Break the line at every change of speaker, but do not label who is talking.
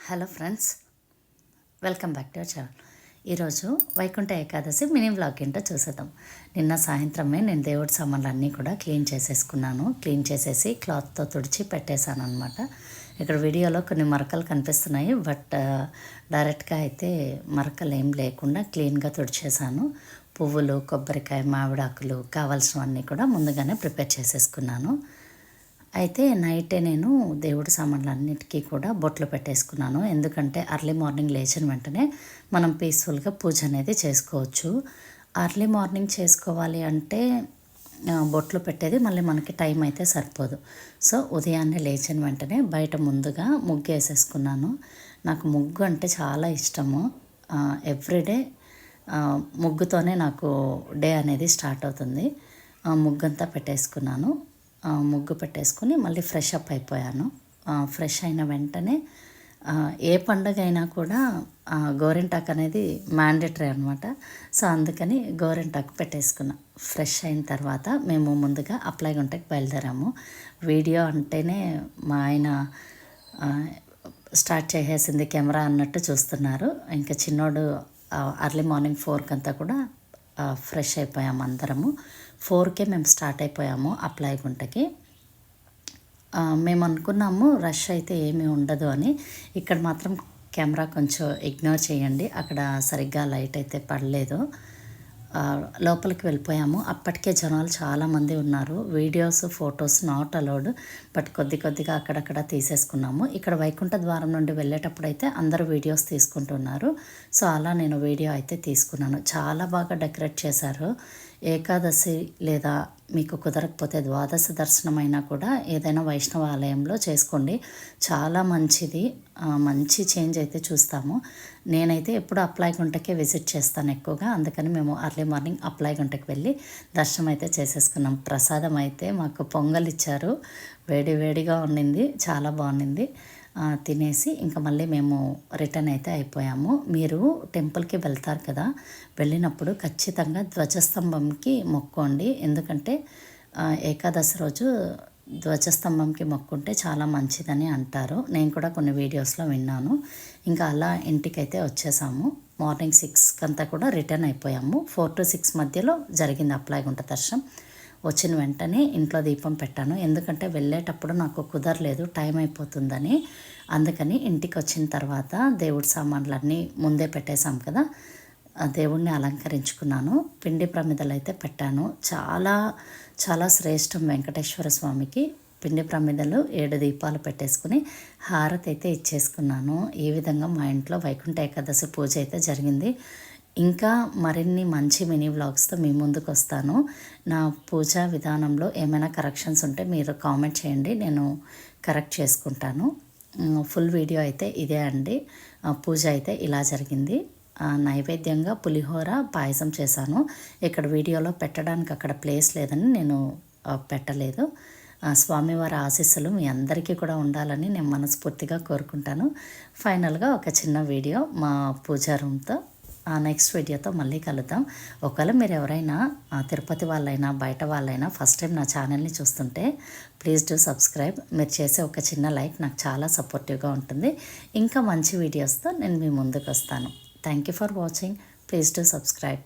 Hello friends, welcome back to our channel. ఈరోజు Vaikuntha Ekadashi mini vlog ఏంటో చూసేద్దాం. నిన్న సాయంత్రమే నేను దేవుడి సామాన్లు అన్నీ కూడా క్లీన్ చేసేసుకున్నాను. క్లీన్ చేసేసి క్లాత్తో తుడిచి పెట్టేశాను అనమాట. ఇక్కడ వీడియోలో కొన్ని మరకలు కనిపిస్తున్నాయి, బట్ డైరెక్ట్గా అయితే మరకలు ఏం లేకుండా క్లీన్గా తుడిచేశాను. పువ్వులు, కొబ్బరికాయ, మామిడాకులు కావాల్సినవన్నీ కూడా ముందుగానే ప్రిపేర్ చేసేసుకున్నాను. అయితే నైటే నేను దేవుడి సామాన్లన్నిటికీ కూడా బొట్లు పెట్టేసుకున్నాను. ఎందుకంటే అర్లీ మార్నింగ్ లేచిన వెంటనే మనం పీస్ఫుల్గా పూజ అనేది చేసుకోవచ్చు. అర్లీ మార్నింగ్ చేసుకోవాలి అంటే బొట్లు పెట్టేది మళ్ళీ మనకి టైం అయితే సరిపోదు. సో ఉదయాన్నే లేచిన వెంటనే బయట ముందుగా ముగ్గు వేసేసుకున్నాను. నాకు ముగ్గు అంటే చాలా ఇష్టము. ఎవ్రీడే ముగ్గుతోనే నాకు డే అనేది స్టార్ట్ అవుతుంది. ముగ్గంతా పెట్టేసుకున్నాను. ముగ్గు పెట్టేసుకుని మళ్ళీ ఫ్రెష్ అప్ అయిపోయాను. ఫ్రెష్ అయిన వెంటనే ఏ పండుగ అయినా కూడా గోరింటాకు అనేది మ్యాండేటరీ అనమాట. సో అందుకని గోరింటాకు పెట్టేసుకున్నా. ఫ్రెష్ అయిన తర్వాత మేము ముందుగా అప్లై గుంటకి బయలుదేరాము. వీడియో అంటేనే మా ఆయన స్టార్ట్ చేసేసింది కెమెరా అన్నట్టు చూస్తున్నారు. ఇంకా చిన్నోడు అర్లీ మార్నింగ్ 4 కంతా కూడా ఫ్రెష్ అయిపోయాము అందరము. 4కే మేము స్టార్ట్ అయిపోయాము అప్లై గుంటకి. మేము అనుకున్నాము రష్ అయితే ఏమీ ఉండదు అని. ఇక్కడ మాత్రం కెమెరా కొంచెం ఇగ్నోర్ చేయండి, అక్కడ సరిగ్గా లైట్ అయితే పడలేదు. లోపలికి వెళ్ళిపోయాము. అప్పటికే జనాలు చాలామంది ఉన్నారు. Videos, photos not allowed, but కొద్దిగా అక్కడక్కడ తీసేసుకున్నాము. ఇక్కడ వైకుంఠ ద్వారం నుండి వెళ్ళేటప్పుడు అయితే అందరూ వీడియోస్ తీసుకుంటున్నారు. సో అలా నేను వీడియో అయితే తీసుకున్నాను. చాలా బాగా డెకరేట్ చేశారు. ఏకాదశి లేదా మీకు కుదరకపోతే ద్వాదశ దర్శనమైనా కూడా ఏదైనా వైష్ణవ ఆలయంలో చేసుకోండి, చాలా మంచిది. మంచి చేంజ్ అయితే చూస్తాము. నేనైతే ఎప్పుడు అప్లై గుంటకే విజిట్ చేస్తాను ఎక్కువగా, అందుకని మేము అర్లీ మార్నింగ్ అప్లై గుంటకి వెళ్ళి దర్శనం అయితే చేసేసుకున్నాం. ప్రసాదం అయితే మాకు పొంగల్ ఇచ్చారు, వేడిగా ఉండింది, చాలా బాగుండింది. తినేసి ఇంకా మళ్ళీ మేము రిటర్న్ అయితే అయిపోయాము. మీరు టెంపుల్కి వెళ్తారు కదా, వెళ్ళినప్పుడు ఖచ్చితంగా ధ్వజస్తంభంకి మొక్కోండి. ఎందుకంటే ఏకాదశి రోజు ధ్వజస్తంభంకి మొక్కుంటే చాలా మంచిదని అంటారు. నేను కూడా కొన్ని వీడియోస్లో విన్నాను. ఇంకా అలా ఇంటికైతే వచ్చేసాము. మార్నింగ్ 6 కంతా కూడా రిటర్న్ అయిపోయాము. 4 to 6 మధ్యలో జరిగింది అప్లై గుంట దర్శనం. వచ్చిన వెంటనే ఇంట్లో దీపం పెట్టాను, ఎందుకంటే వెళ్ళేటప్పుడు నాకు కుదరలేదు, టైం అయిపోతుందని. అందుకని ఇంటికి వచ్చిన తర్వాత దేవుడి సామాన్లన్నీ ముందే పెట్టేశాం కదా, దేవుణ్ణి అలంకరించుకున్నాను. పిండి ప్రమిదలు అయితే పెట్టాను. చాలా శ్రేష్టం వెంకటేశ్వర స్వామికి పిండి ప్రమిదలు. 7 దీపాలు పెట్టేసుకుని హారతి అయితే ఇచ్చేసుకున్నాను. ఈ విధంగా మా ఇంట్లో వైకుంఠ ఏకాదశి పూజ అయితే జరిగింది. ఇంకా మరిన్ని మంచి మినీ వ్లాగ్స్తో మీ ముందుకు వస్తాను. నా పూజా విధానంలో ఏమైనా కరెక్షన్స్ ఉంటే మీరు కామెంట్ చేయండి, నేను కరెక్ట్ చేసుకుంటాను. ఫుల్ వీడియో అయితే ఇదే అండి. పూజ అయితే ఇలా జరిగింది. నైవేద్యంగా పులిహోర, పాయసం చేశాను. ఇక్కడ వీడియోలో పెట్టడానికి అక్కడ ప్లేస్ లేదని నేను పెట్టలేదు. స్వామివారి ఆశీస్సులు మీ అందరికీ కూడా ఉండాలని నేను మనస్ఫూర్తిగా కోరుకుంటాను. ఫైనల్గా ఒక చిన్న వీడియో మా పూజా రూమ్తో. నెక్స్ట్ వీడియోతో మళ్ళీ కలుద్దాం. ఒకవేళ మీరు ఎవరైనా తిరుపతి వాళ్ళైనా బయట వాళ్ళైనా ఫస్ట్ టైం నా ఛానల్ని చూస్తుంటే ప్లీజ్ డూ సబ్స్క్రైబ్. మీరు చేసే ఒక చిన్న లైక్ నాకు చాలా సపోర్టివ్గా ఉంటుంది. ఇంకా మంచి వీడియోస్తో నేను మీ ముందుకు వస్తాను. Thank you for watching. Please do subscribe.